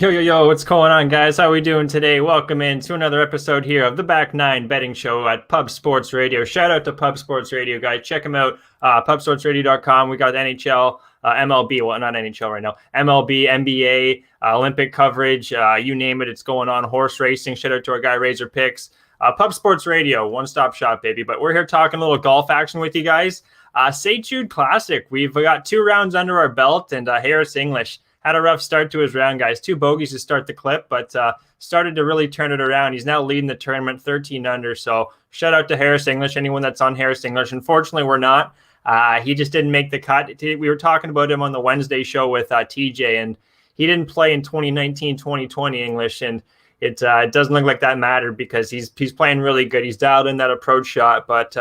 Yo, what's going on, guys? How we doing today? Welcome in to another episode here of the Back Nine Betting Show at Pub Sports Radio. Shout out to Pub Sports Radio, guys. Check them out, pubsportsradio.com. We got NHL, MLB, well, not NHL right now, MLB, NBA, Olympic coverage, you name it, it's going on. Horse racing. Shout out to our guy, Razor Picks. Pub Sports Radio, one-stop shop, baby. But we're here talking a little golf action with you guys. St. Jude Classic. We've got 2 rounds under our belt, and Harris English had a rough start to his round, guys. 2 bogeys to start the clip, but started to really turn it around. He's now leading the tournament 13 under. So shout out to Harris English, anyone that's on Harris English. Unfortunately, we're not. He just didn't make the cut. We were talking about him on the Wednesday show with TJ, and he didn't play in 2019, 2020 English, and it doesn't look like that mattered because he's playing really good. He's dialed in that approach shot, but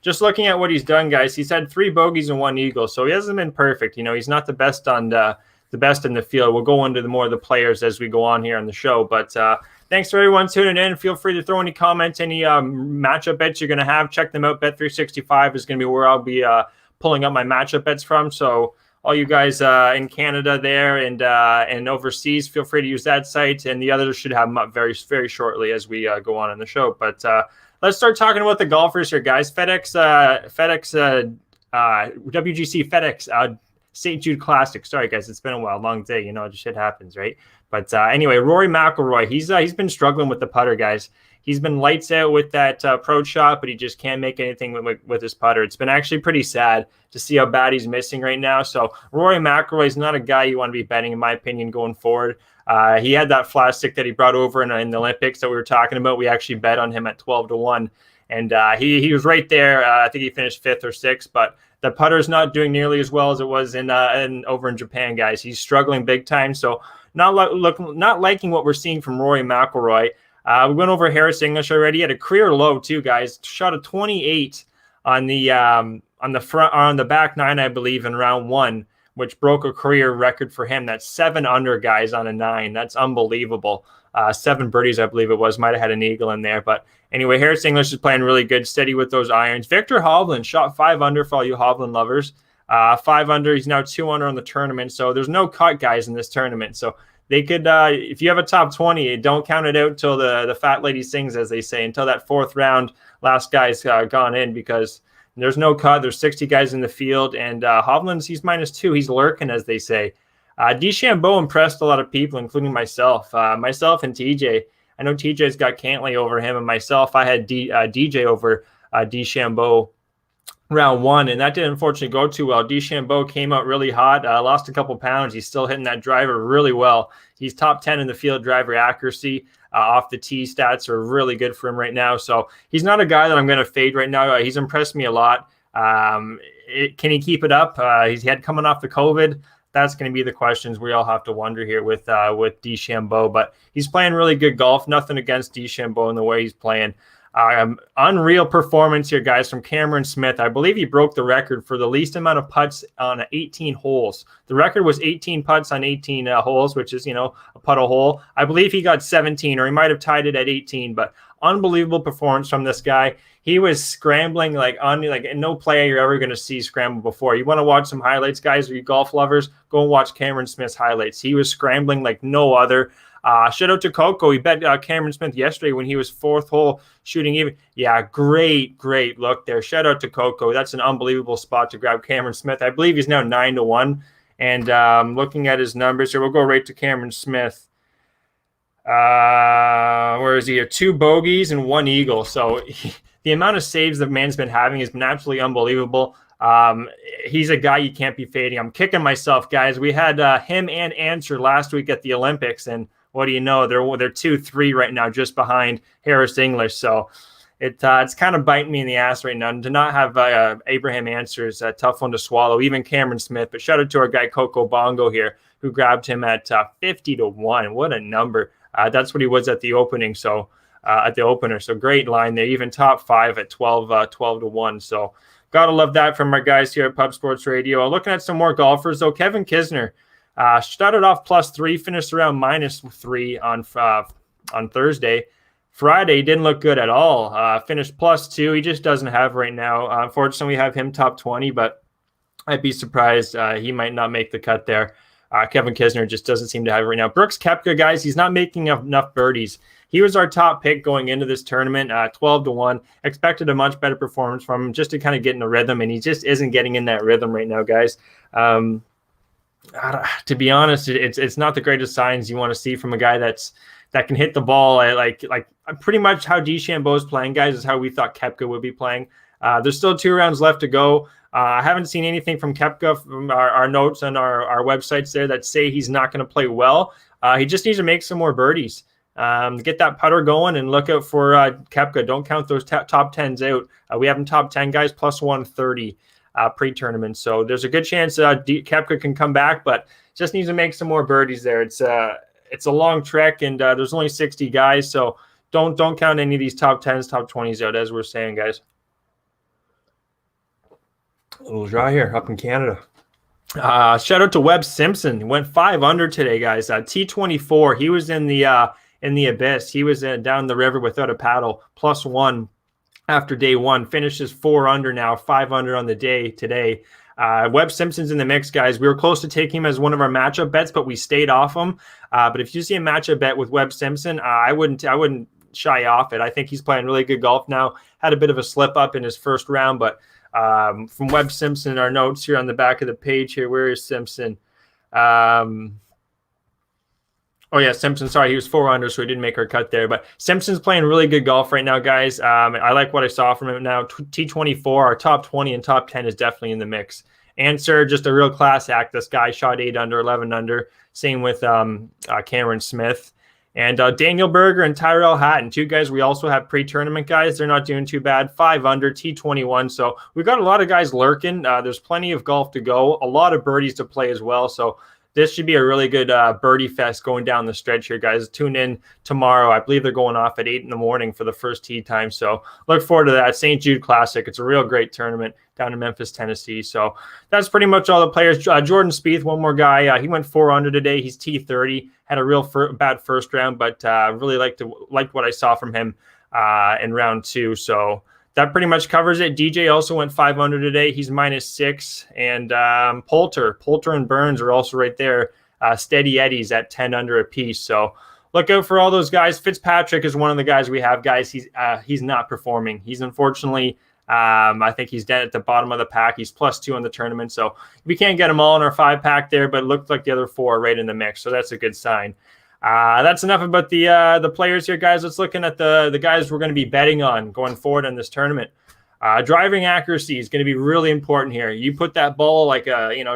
just looking at what he's done, guys, he's had 3 bogeys and 1 eagle, so he hasn't been perfect. You know, he's not the best on the best in the field. We'll go into more of the players as we go on here on the show. But thanks for everyone tuning in. Feel free to throw any comments, any matchup bets you're going to have. Check them out. Bet365 is going to be where I'll be pulling up my matchup bets from. So all you guys in Canada there and overseas, feel free to use that site. And the others should have them up very, very shortly as we go on in the show. But let's start talking about the golfers here, guys. WGC FedEx St. Jude Classic. Sorry, guys, it's been a while, long day. You know, just shit happens, right? But anyway, Rory McIlroy, he's been struggling with the putter, guys. He's been lights out with that approach shot, but he just can't make anything with his putter. It's been actually pretty sad to see how bad he's missing right now. So Rory McIlroy is not a guy you want to be betting, in my opinion, going forward. He had that flat stick that he brought over in the Olympics that we were talking about. We actually bet on him at 12-1. And he was right there. I think he finished 5th or 6th, but the putter's not doing nearly as well as it was in over in Japan, guys. He's struggling big time. So not liking what we're seeing from Rory McIlroy. We went over Harris English already. He had a career low too, guys. Shot a 28 on the back 9, I believe, in round 1, which broke a career record for him. That's 7 under, guys, on a 9. That's unbelievable. 7 birdies, I believe it was. Might have had an eagle in there. But anyway, Harris English is playing really good, steady with those irons. Victor Hovland shot 5 under for all you Hovland lovers. 5 under. He's now 2 under on the tournament. So there's no cut, guys, in this tournament. So they could, if you have a top 20, don't count it out till the fat lady sings, as they say, until that 4th round, last guy's gone in, because there's no cut. There's 60 guys in the field. And Hovland's, he's -2. He's lurking, as they say. DeChambeau impressed a lot of people, including myself and TJ. I know TJ's got Cantley over him, and myself, I had DJ over DeChambeau round 1, and that didn't unfortunately go too well. DeChambeau came out really hot, lost a couple pounds. He's still hitting that driver really well. He's top 10 in the field driver accuracy. Off the tee stats are really good for him right now. So he's not a guy that I'm going to fade right now. He's impressed me a lot. Can he keep it up? He's had coming off the COVID. That's going to be the questions we all have to wonder here with DeChambeau. But he's playing really good golf. Nothing against DeChambeau in the way he's playing. Unreal performance here, guys, from Cameron Smith. I believe he broke the record for the least amount of putts on 18 holes. The record was 18 putts on 18 holes, which is, a putt a hole. I believe he got 17, or he might have tied it at 18, but unbelievable performance from this guy. He was scrambling like no player you're ever going to see scramble before. You want to watch some highlights, guys, or you golf lovers, go and watch Cameron Smith's highlights. He was scrambling like no other. Shout out to Coco. He bet Cameron Smith yesterday when he was 4th hole shooting even. Yeah, great look there. Shout out to Coco. That's an unbelievable spot to grab Cameron Smith. I believe he's now 9-1. And looking at his numbers here, we'll go right to Cameron Smith. Where is he here? 2 bogeys and 1 eagle. So the amount of saves the man's been having has been absolutely unbelievable. He's a guy you can't be fading. I'm kicking myself, guys. We had him and Answer last week at the Olympics, and what do you know? They're 2-3 right now, just behind Harris English. So it's kind of biting me in the ass right now. And to not have Abraham Answer is a tough one to swallow, even Cameron Smith. But shout out to our guy Coco Bongo here, who grabbed him at 50-1. What a number! That's what he was at the opening. So at the opener. So great line there. Even top 5 at 12-1. So gotta love that from our guys here at Pub Sports Radio. Looking at some more golfers though, Kevin Kisner. Started off +3, finished around -3 on Thursday. Friday didn't look good at all. Finished +2. He just doesn't have right now. Unfortunately, we have him top 20, but I'd be surprised. He might not make the cut there. Kevin Kisner just doesn't seem to have it right now. Brooks Koepka, guys, he's not making enough birdies. He was our top pick going into this tournament, 12-1. Expected a much better performance from him just to kind of get in the rhythm, and he just isn't getting in that rhythm right now, guys. To be honest, it's not the greatest signs you want to see from a guy that can hit the ball like pretty much how DeChambeau's playing, guys, is how we thought Koepka would be playing. There's still 2 rounds left to go. I haven't seen anything from Koepka from our notes on our websites there that say he's not going to play well. He just needs to make some more birdies. Get that putter going and look out for Koepka. Don't count those top 10s out. We have him top 10 guys plus 130 pre-tournament. So there's a good chance Koepka can come back, but just needs to make some more birdies there. It's a long trek, and there's only 60 guys, so don't count any of these top 10s, top 20s out, as we're saying, guys. A little dry here up in Canada. Shout out to Webb Simpson. He went 5 under today, guys. T24. He was in the abyss. He was down the river without a paddle, plus 1 after day 1. Finishes 4 under now, 5 under on the day today. Webb Simpson's in the mix, guys. We were close to taking him as one of our matchup bets, but we stayed off him. But if you see a matchup bet with Webb Simpson, I wouldn't shy off it. I think he's playing really good golf now. Had a bit of a slip up in his first round, but from Webb Simpson, our notes here on the back of the page here. Where is Simpson? Oh, yeah, Simpson. Sorry, he was 4 under, so he didn't make our cut there. But Simpson's playing really good golf right now, guys. I like what I saw from him now. T24, our top 20 and top 10 is definitely in the mix. Answer, just a real class act. This guy shot 8 under, 11 under. Same with Cameron Smith. And Daniel Berger and Tyrell Hatton, 2 guys we also have pre-tournament guys. They're not doing too bad. 5 under, T21. So we've got a lot of guys lurking. There's plenty of golf to go. A lot of birdies to play as well. So this should be a really good birdie fest going down the stretch here, guys. Tune in tomorrow. I believe they're going off at 8 in the morning for the first tee time. So look forward to that. St. Jude Classic. It's a real great tournament down in Memphis, Tennessee. So that's pretty much all the players. Jordan Spieth, one more guy. He went 4 under today. He's T30. Had a real bad first round, but really liked what I saw from him in round 2. So that pretty much covers it. DJ also went 5 under today. He's -6. And Poulter and Burns are also right there. Steady Eddies at 10 under apiece. So look out for all those guys. Fitzpatrick is one of the guys we have, guys. He's not performing. He's unfortunately, I think he's dead at the bottom of the pack. He's +2 in the tournament. So we can't get them all in our 5-pack there, but it looked like the other 4 are right in the mix. So that's a good sign. That's enough about the players here, guys. Let's look at the guys we're going to be betting on going forward in this tournament. Driving accuracy is going to be really important here. You put that ball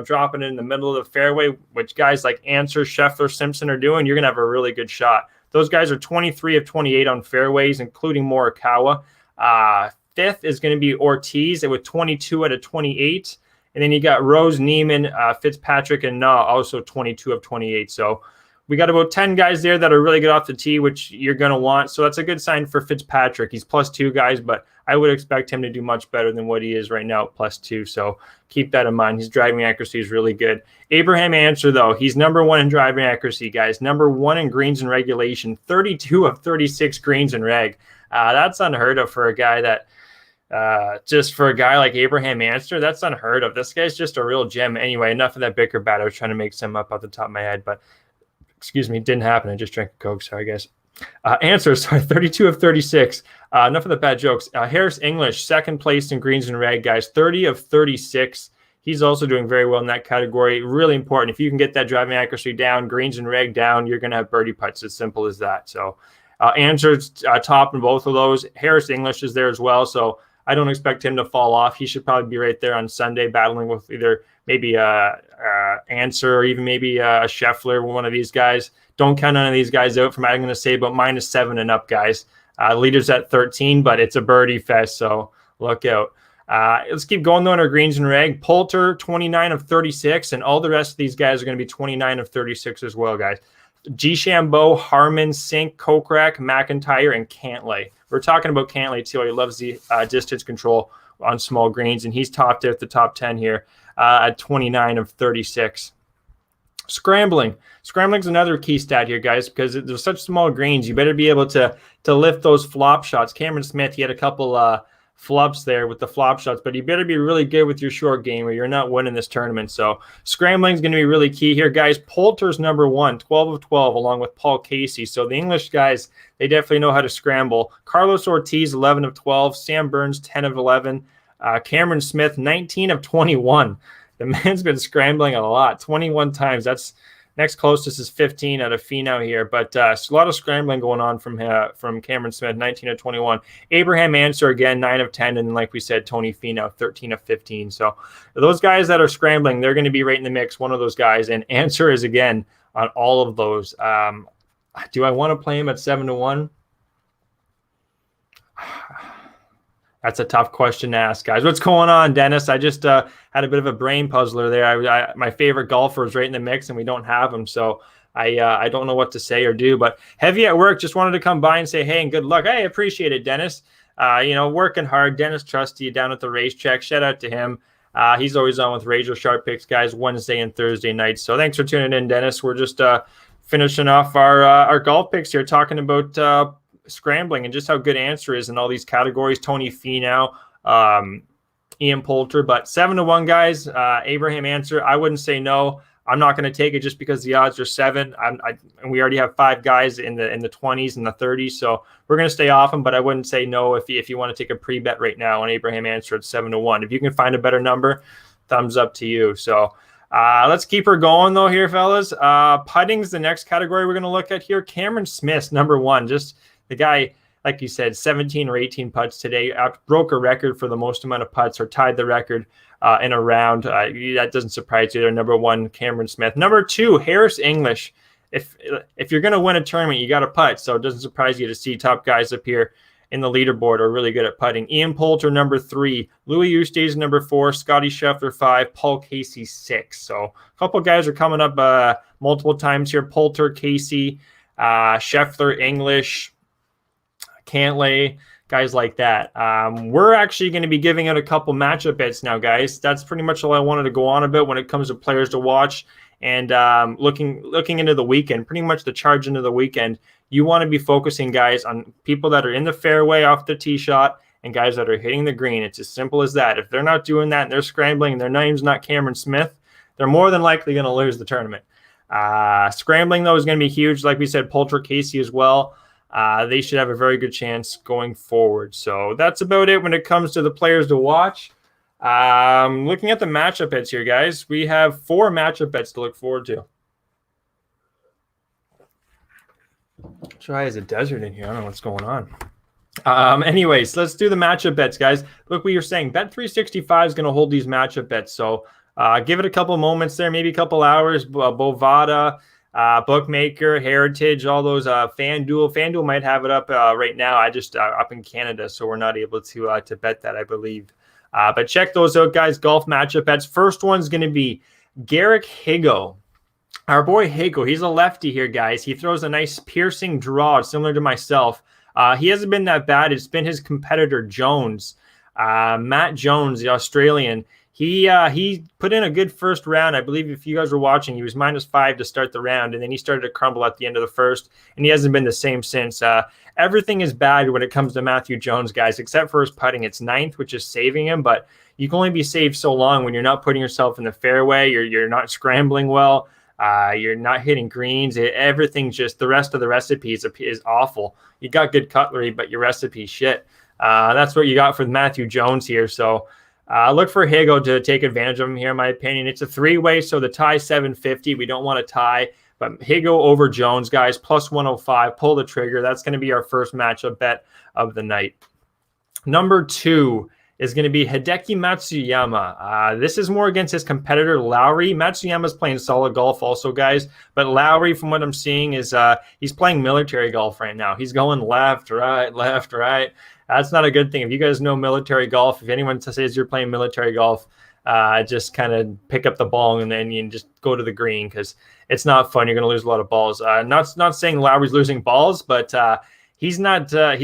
dropping it in the middle of the fairway, which guys like Answer, Scheffler, Simpson are doing, you're going to have a really good shot. Those guys are 23 of 28 on fairways, including Morikawa. 5th is going to be Ortiz with 22 out of 28. And then you got Rose, Neiman, Fitzpatrick, and Na also 22 of 28. So we got about 10 guys there that are really good off the tee, which you're going to want. So that's a good sign for Fitzpatrick. He's +2 guys, but I would expect him to do much better than what he is right now at +2. So keep that in mind. His driving accuracy is really good. Abraham Answer, though, he's number 1 in driving accuracy, guys. Number 1 in greens and regulation. 32 of 36 greens and reg. That's unheard of for a guy that just for a guy like Abraham Answer, that's unheard of. This guy's just a real gem. Anyway, enough of that bicker bat. I was trying to make some up off the top of my head, but excuse me, it didn't happen. I just drank a Coke. Sorry, guys. Answer, 32 of 36. Enough of the bad jokes. Harris English, 2nd place in greens and reg, guys. 30 of 36. He's also doing very well in that category. Really important. If you can get that driving accuracy down, greens and reg down, you're going to have birdie putts. As simple as that. So Answer's top in both of those. Harris English is there as well. So I don't expect him to fall off. He should probably be right there on Sunday battling with either maybe Answer or even maybe a Scheffler, one of these guys. Don't count none of these guys out from, I'm going to say, about -7 and up, guys. Leaders at 13, but it's a birdie fest, so look out. Let's keep going, though, on our greens and reg. Poulter, 29 of 36, and all the rest of these guys are going to be 29 of 36 as well, guys. DeChambeau, Harmon, Sink, Kokrak, McIntyre, and Cantlay. We're talking about Cantlay, too. He loves the distance control on small greens, and he's topped at the top 10 here at 29 of 36. Scrambling. Scrambling's another key stat here, guys, because there's such small greens. You better be able to lift those flop shots. Cameron Smith, he had a couple flops there with the flop shots, but you better be really good with your short game or you're not winning this tournament. So scrambling is going to be really key here, guys. Poulter's number 1, 12 of 12, along with Paul Casey. So the English guys, they definitely know how to scramble. Carlos Ortiz, 11 of 12. Sam Burns, 10 of 11. Cameron Smith, 19 of 21. The man's been scrambling a lot, 21 times. That's next closest is 15 out of Finau here, but a lot of scrambling going on from Cameron Smith, 19 of 21. Abraham Answer, again, 9 of 10, and like we said, Tony Finau, 13 of 15. So those guys that are scrambling, they're going to be right in the mix, one of those guys, and Answer is, again, on all of those. Do I want to play him at 7-1? That's a tough question to ask, guys. What's going on, Dennis? I just had a bit of a brain puzzler there. My favorite golfer is right in the mix, and we don't have him, so I don't know what to say or do. But heavy at work, just wanted to come by and say hey and good luck. I appreciate it, Dennis. Working hard. Dennis Trusty down at the racetrack. Shout out to him. He's always on with Razor Sharp Picks, guys, Wednesday and Thursday nights. So thanks for tuning in, Dennis. We're just finishing off our golf picks here, talking about scrambling and just how good Answer is in all these categories. Tony Finau, Ian Poulter, but 7-1, guys. Abraham Answer, I wouldn't say no. I'm not going to take it just because the odds are 7. And we already have 5 guys in the 20s and the 30s, so we're going to stay off them. But I wouldn't say no if you want to take a pre-bet right now on Abraham Answer at 7-1. If you can find a better number, thumbs up to you. So let's keep her going though here, fellas. Putting's the next category we're going to look at here. Cameron Smith, number 1, just the guy, like you said, 17 or 18 putts today, broke a record for the most amount of putts, or tied the record in a round. That doesn't surprise you. They're number 1, Cameron Smith. Number 2, Harris English. If you're going to win a tournament, you got to putt. So it doesn't surprise you to see top guys up here in the leaderboard are really good at putting. Ian Poulter, number 3. Louis Oosthuizen, number 4. Scotty Scheffler, 5. Paul Casey, 6. So a couple guys are coming up multiple times here. Poulter, Casey, Scheffler, English, Cantlay, guys like that. We're actually going to be giving out a couple matchup bets now, guys. That's pretty much all I wanted to go on about when it comes to players to watch and looking into the weekend, pretty much the charge into the weekend. You want to be focusing, guys, on people that are in the fairway off the tee shot and guys that are hitting the green. It's as simple as that. If they're not doing that and they're scrambling and their name's not Cameron Smith, they're more than likely going to lose the tournament. Scrambling, though, is going to be huge. Like we said, Poulter, Casey as well. They should have a very good chance going forward. So that's about it when it comes to the players to watch. Looking at the matchup bets here, guys, we have 4 matchup bets to look forward to. Dry as a desert in here. I don't know what's going on. Anyways, let's do the matchup bets, guys. Look what you're saying. Bet365 is going to hold these matchup bets. So give it a couple moments there, maybe a couple hours. Bovada, Bookmaker, Heritage, all those FanDuel. FanDuel might have it up right now. I just up in Canada, so we're not able to bet that, I believe. But check those out, guys. Golf matchup bets. First one's going to be Garrick Higo. Our boy Higo, he's a lefty here, guys. He throws a nice piercing draw, similar to myself. He hasn't been that bad. It's been his competitor, Jones. Matt Jones, the Australian. He put in a good first round. I believe if you guys were watching, he was -5 to start the round, and then he started to crumble at the end of the first, and he hasn't been the same since. Everything is bad when it comes to Matthew Jones, guys, except for his putting. It's 9th, which is saving him, but you can only be saved so long when you're not putting yourself in the fairway, you're not scrambling well, you're not hitting greens. Everything, just the rest of the recipe is awful. You got good cutlery, but your recipe's shit. That's what you got for Matthew Jones here, so look for Higo to take advantage of him here, in my opinion. It's a 3-way, so the tie 750. We don't want to tie, but Higo over Jones, guys, plus 105. Pull the trigger. That's going to be our first matchup bet of the night. Number 2 is going to be Hideki Matsuyama. This is more against his competitor, Lowry. Matsuyama's playing solid golf also, guys, but Lowry, from what I'm seeing, is he's playing military golf right now. He's going left, right, left, right. That's not a good thing. If you guys know military golf, if anyone says you're playing military golf, just kind of pick up the ball and then you just go to the green, because it's not fun. You're going to lose a lot of balls. Not saying Lowry's losing balls, but he's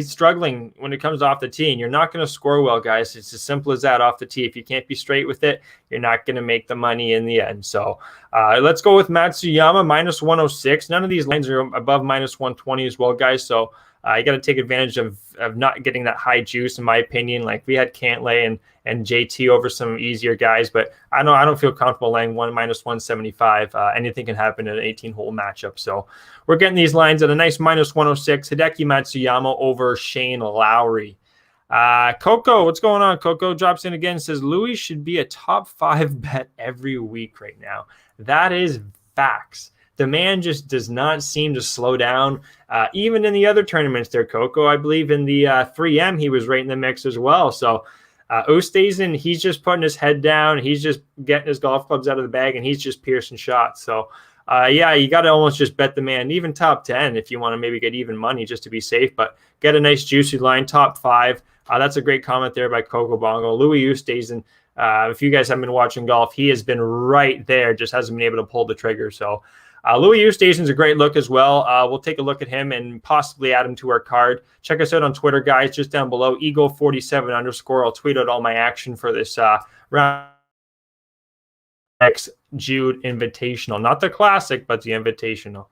struggling when it comes off the tee, and you're not going to score well, guys. It's as simple as that off the tee. If you can't be straight with it, you're not going to make the money in the end. So let's go with Matsuyama, -106. None of these lines are above -120 as well, guys. So You got to take advantage of not getting that high juice, in my opinion. Like we had Cantlay and JT over some easier guys, but I don't feel comfortable laying -175. Anything can happen in an 18-hole matchup. So we're getting these lines at a nice -106. Hideki Matsuyama over Shane Lowry. Coco, what's going on? Coco drops in again, says Louis should be a top 5 bet every week right now. That is facts. The man just does not seem to slow down. Even in the other tournaments there, Coco, I believe in the 3M, he was right in the mix as well. So Oosthuizen, he's just putting his head down. He's just getting his golf clubs out of the bag, and he's just piercing shots. So, yeah, you got to almost just bet the man, even top 10 if you want to maybe get even money just to be safe. But get a nice juicy line, top 5. That's a great comment there by Coco Bongo. Louis Oosthuizen, if you guys haven't been watching golf, he has been right there, just hasn't been able to pull the trigger. So, Louis Oosthuizen's a great look as well. We'll take a look at him and possibly add him to our card. Check us out on Twitter, guys, just down below, Eagle47_. I'll tweet out all my action for this round X Jude Invitational. Not the Classic, but the Invitational.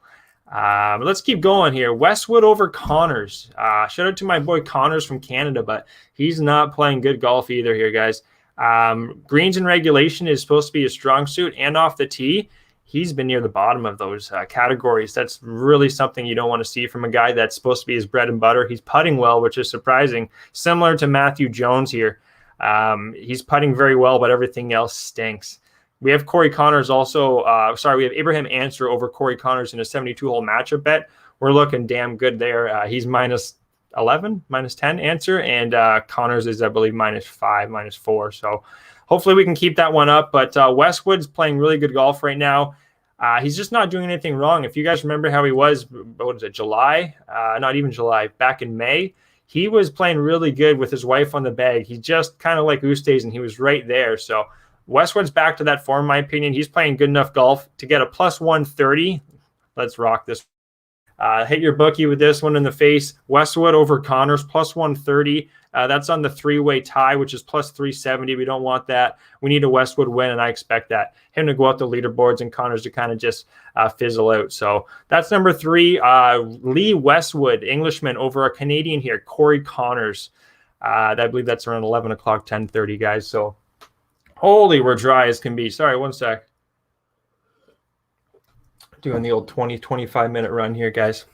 Let's keep going here. Westwood over Connors. Shout out to my boy Connors from Canada, but he's not playing good golf either here, guys. Greens and regulation is supposed to be a strong suit, and off the tee, he's been near the bottom of those categories. That's really something you don't want to see from a guy that's supposed to be his bread and butter. He's putting well, which is surprising. Similar to Matthew Jones here. He's putting very well, but everything else stinks. We have Corey Connors also. We have Abraham Answer over Corey Connors in a 72-hole matchup bet. We're looking damn good there. He's -11, -10 Answer, and Connors is, I believe, -5, -4. So hopefully we can keep that one up. But Westwood's playing really good golf right now. He's just not doing anything wrong. If you guys remember how he was, what was it, July? Not even July, back in May. He was playing really good with his wife on the bag. He just kind of like Oosthuizen, and he was right there. So Westwood's back to that form, in my opinion. He's playing good enough golf to get a +130. Let's rock this. Hit your bookie with this one in the face. Westwood over Connors, +130. That's on the 3-way tie, which is +370. We don't want that. We need a Westwood win, and I expect that. Him to go out the leaderboards and Connors to kind of just fizzle out. So that's number 3. Lee Westwood, Englishman, over a Canadian here, Corey Connors. I believe that's around 11 o'clock, 10:30, guys. So holy, we're dry as can be. Sorry, one sec. Doing the old 20-25 minute run here, guys.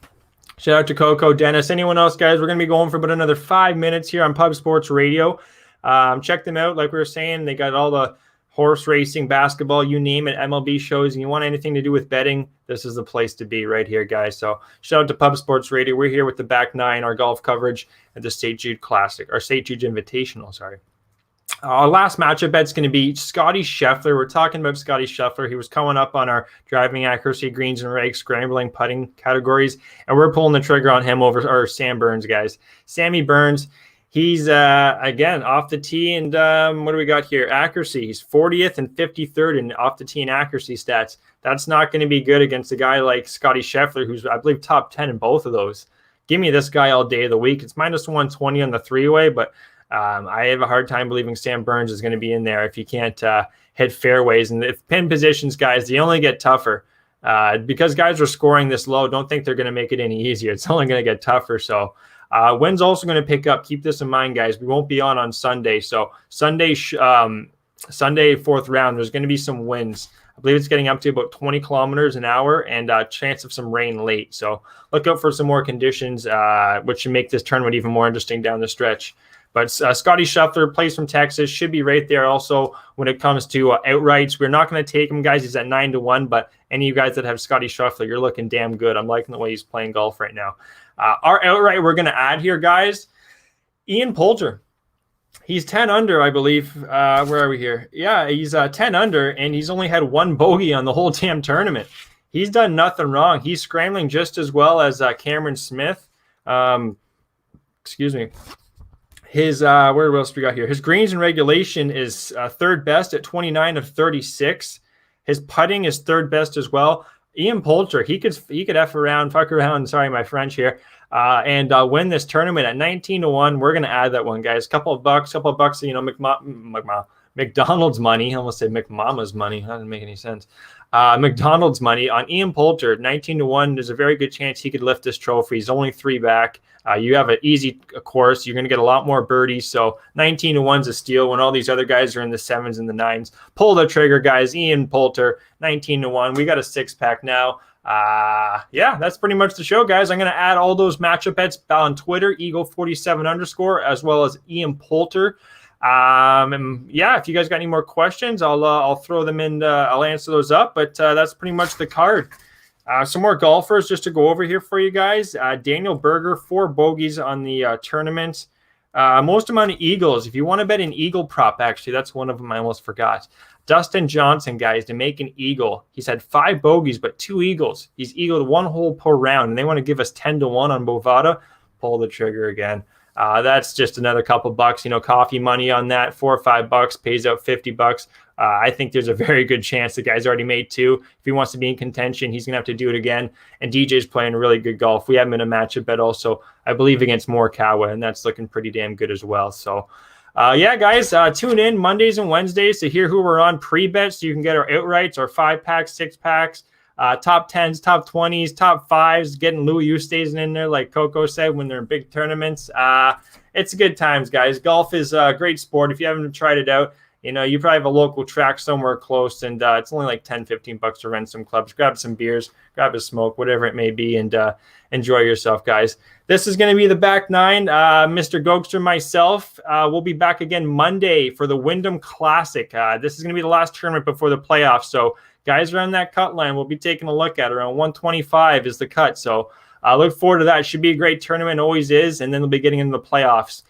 Shout out to Coco, Dennis, anyone else, guys. We're going to be going for about another 5 minutes here on Pub Sports Radio. Check them out. Like we were saying, they got all the horse racing, basketball, you name it, MLB shows, and you want anything to do with betting, this is the place to be right here, guys. So shout out to Pub Sports Radio. We're here with the back nine, our golf coverage at the St. Jude Classic, or St. Jude Invitational, sorry. Our last matchup bet's going to be Scotty Scheffler. We're talking about Scotty Scheffler. He was coming up on our driving accuracy, greens and regs, scrambling, putting categories, and we're pulling the trigger on him over our Sam Burns, guys. Sammy Burns, he's, again, off the tee, and what do we got here? Accuracy. He's 40th and 53rd in off the tee and accuracy stats. That's not going to be good against a guy like Scotty Scheffler, who's, I believe, top 10 in both of those. Give me this guy all day of the week. It's -120 on the 3-way, but I have a hard time believing Sam Burns is going to be in there if he can't hit fairways. And if pin positions, guys, they only get tougher. Because guys are scoring this low, don't think they're going to make it any easier. It's only going to get tougher. So wins also going to pick up. Keep this in mind, guys. We won't be on Sunday. So Sunday, 4th round, there's going to be some winds. I believe it's getting up to about 20 kilometers an hour and a chance of some rain late. So look out for some more conditions, which should make this tournament even more interesting down the stretch. But Scotty Scheffler plays from Texas, should be right there also when it comes to outrights. We're not going to take him, guys. He's at 9-1, but any of you guys that have Scotty Scheffler, you're looking damn good. I'm liking the way he's playing golf right now. Our outright we're going to add here, guys, Ian Poulter. He's 10 under, I believe. Where are we here? Yeah, he's 10 under, and he's only had one bogey on the whole damn tournament. He's done nothing wrong. He's scrambling just as well as Cameron Smith. Excuse me. His where else we got here? His greens and regulation is third best at 29 of 36. His putting is third best as well. Ian Poulter, he could fuck around. Sorry, my French here, and win this tournament at 19-1. We're gonna add that one, guys. Couple of bucks. You know, McDonald's money. I almost said McMama's money. That doesn't make any sense. McDonald's money on Ian Poulter, 19-1. There's a very good chance he could lift this trophy. He's only 3 back. You have an easy course. You're going to get a lot more birdies. So 19-1's a steal when all these other guys are in the 7s and the 9s. Pull the trigger, guys. Ian Poulter, 19-1. We got a 6-pack now. Yeah, that's pretty much the show, guys. I'm going to add all those matchup bets on Twitter, Eagle47_, as well as Ian Poulter. And yeah, if you guys got any more questions, I'll throw them in. I'll answer those up. But that's pretty much the card. Some more golfers just to go over here for you guys. Daniel Berger, 4 bogeys on the tournament. Most amount of eagles. If you want to bet an eagle prop, actually, that's one of them I almost forgot. Dustin Johnson, guys, to make an eagle. He's had 5 bogeys, but 2 eagles. He's eagled 1 hole per round, and they want to give us 10-1 on Bovada. Pull the trigger again. That's just another couple bucks, coffee money on that. $4 or $5 pays out $50. I think there's a very good chance the guy's already made 2. If he wants to be in contention, he's going to have to do it again. And DJ's playing really good golf. We have him in a matchup bet also, I believe, against Morikawa, and that's looking pretty damn good as well. So, yeah, guys, tune in Mondays and Wednesdays to hear who we're on pre-bets so you can get our outrights, our 5-packs, 6-packs, top 10s, top 20s, top 5s, getting Louis Oosthuizen in there, like Coco said, when they're in big tournaments. It's good times, guys. Golf is a great sport. If you haven't tried it out, you probably have a local track somewhere close, and it's only like $10-15 to rent some clubs. Grab some beers, grab a smoke, whatever it may be, and enjoy yourself, guys. This is going to be the back 9. Mr. Gogster, myself, we'll be back again Monday for the Wyndham Classic. This is going to be the last tournament before the playoffs, so guys around that cut line, we'll be taking a look at around 125 is the cut. So look forward to that. It should be a great tournament, always is, and then they'll be getting into the playoffs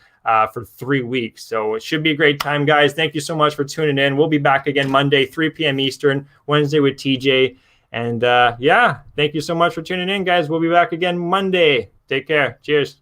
for 3 weeks. So it should be a great time, guys. Thank you so much for tuning in. We'll be back again Monday, 3 p.m. Eastern, Wednesday with TJ. And yeah, thank you so much for tuning in, guys. We'll be back again Monday. Take care. Cheers.